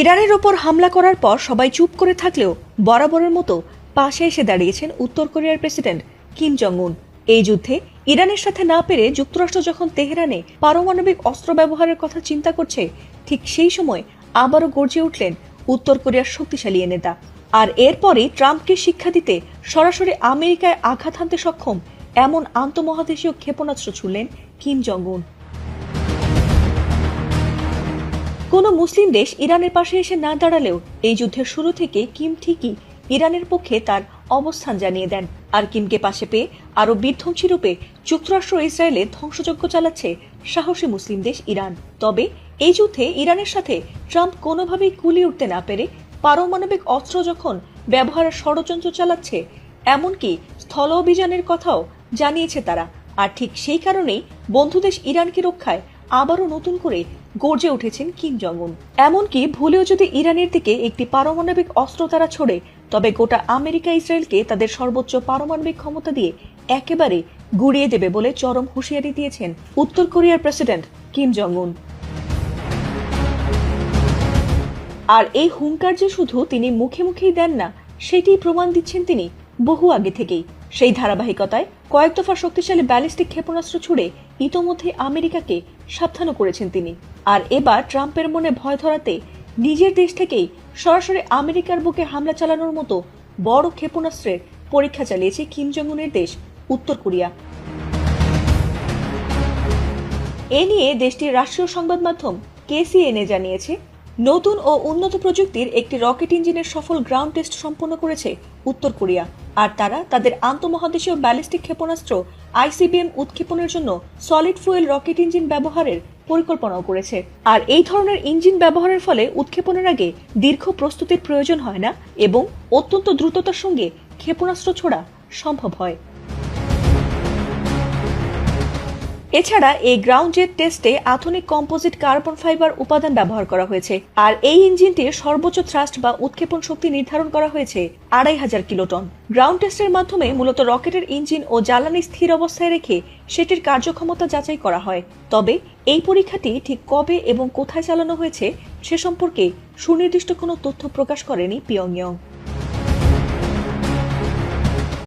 ইরানের ওপর হামলা করার পর সবাই চুপ করে থাকলেও বরাবরের মতো পাশে এসে দাঁড়িয়েছেন উত্তর কোরিয়ার প্রেসিডেন্ট কিম জং উন। এই যুদ্ধে ইরানের সাথে না পেরে যুক্তরাষ্ট্র যখন তেহরানে পারমাণবিক অস্ত্র ব্যবহারের কথা চিন্তা করছে, ঠিক সেই সময় আবারও গর্জে উঠলেন উত্তর কোরিয়ার শক্তিশালী এ নেতা। আর এরপরই ট্রাম্পকে শিক্ষা দিতে সরাসরি আমেরিকায় আঘাত হানতে সক্ষম এমন আন্তঃমহাদেশীয় ক্ষেপণাস্ত্র ছুড়লেন কিম জং উন। কোনো মুসলিম দেশ ইরানের পাশে এসে না দাঁড়ালেও এই যুদ্ধের শুরু থেকে কিম ঠিকই ইরানের পক্ষে তার অবস্থান জানিয়ে দেন। আর কিমকে পাশে পেয়ে আরো বিধ্বংসী রূপে যুক্তরাষ্ট্র ইসরায়েলে ধ্বংসযজ্ঞ চালাচ্ছে সাহসী মুসলিম দেশ ইরান। তবে এই যুদ্ধে ইরানের সাথে ট্রাম্প কোনোভাবেই কুলিয়ে উঠতে না পেরে পারমাণবিক অস্ত্র যখন ব্যবহারের ষড়যন্ত্র চালাচ্ছে, এমনকি স্থল অভিযানের কথাও জানিয়েছে তারা। আর ঠিক সেই কারণেই বন্ধুদেশ ইরানকে রক্ষায় আবারও নতুন করে গর্জে উঠেছেন কিম জং উন। এমনকি ভুলেও যদি ইরানের দিকে একটি পারমাণবিক অস্ত্র তারা ছোড়ে, তবে গোটা আমেরিকা ইসরায়েলকে তাদের সর্বোচ্চ পারমাণবিক ক্ষমতা দিয়ে একেবারে গুড়িয়ে দেবে বলে চরম হুঁশিয়ারি দিয়েছেন উত্তর কোরিয়ার প্রেসিডেন্ট কিম জং উন। আর এই হুঙ্কার যে শুধু তিনি মুখে মুখেই দেন না, সেটি প্রমাণ দিচ্ছেন তিনি বহু আগে থেকেই। সেই ধারাবাহিকতায় কয়েক দফা শক্তিশালী ব্যালিস্টিক ক্ষেপণাস্ত্র ছুড়ে ইতোমধ্যে আমেরিকাকে সাবধানও করেছেন তিনি। আর এবার ট্রাম্পের মনে ভয় ধরাতে নিজের দেশ থেকেই সরাসরি আমেরিকার বুকে হামলা চালানোর মতো বড় ক্ষেপণাস্ত্রের পরীক্ষা চালিয়েছে কিম জং উনের দেশ উত্তর কোরিয়া। এ নিয়ে দেশটির রাষ্ট্রীয় সংবাদ মাধ্যম KCNA জানিয়েছে, নতুন ও উন্নত প্রযুক্তির একটি রকেট ইঞ্জিনের সফল গ্রাউন্ড টেস্ট সম্পন্ন করেছে উত্তর কোরিয়া। আর তারা তাদের আন্তঃমহাদেশীয় ব্যালিস্টিক ক্ষেপণাস্ত্র ICBM উৎক্ষেপণের জন্য সলিড ফুয়েল রকেট ইঞ্জিন ব্যবহারের পরিকল্পনাও করেছে। আর এই ধরনের ইঞ্জিন ব্যবহারের ফলে উৎক্ষেপণের আগে দীর্ঘ প্রস্তুতির প্রয়োজন হয় না এবং অত্যন্ত দ্রুততার সঙ্গে ক্ষেপণাস্ত্র ছোড়া সম্ভব হয়। এছাড়া এই গ্রাউন্ড জেট টেস্টে আধুনিক কম্পোজিট কার্বন ফাইবার উপাদান ব্যবহার করা হয়েছে। আর এই ইঞ্জিনটির সর্বোচ্চ থ্রাস্ট বা উৎক্ষেপণ শক্তি নির্ধারণ করা হয়েছে 2500 কিলোটন। গ্রাউন্ড টেস্টের মাধ্যমে মূলত রকেটের ইঞ্জিন ও জ্বালানি স্থির অবস্থায় রেখে সেটির কার্যক্ষমতা যাচাই করা হয়। তবে এই পরীক্ষাটি ঠিক কবে এবং কোথায় চালানো হয়েছে সে সম্পর্কে সুনির্দিষ্ট কোনো তথ্য প্রকাশ করেনি পিয়ংইয়ং।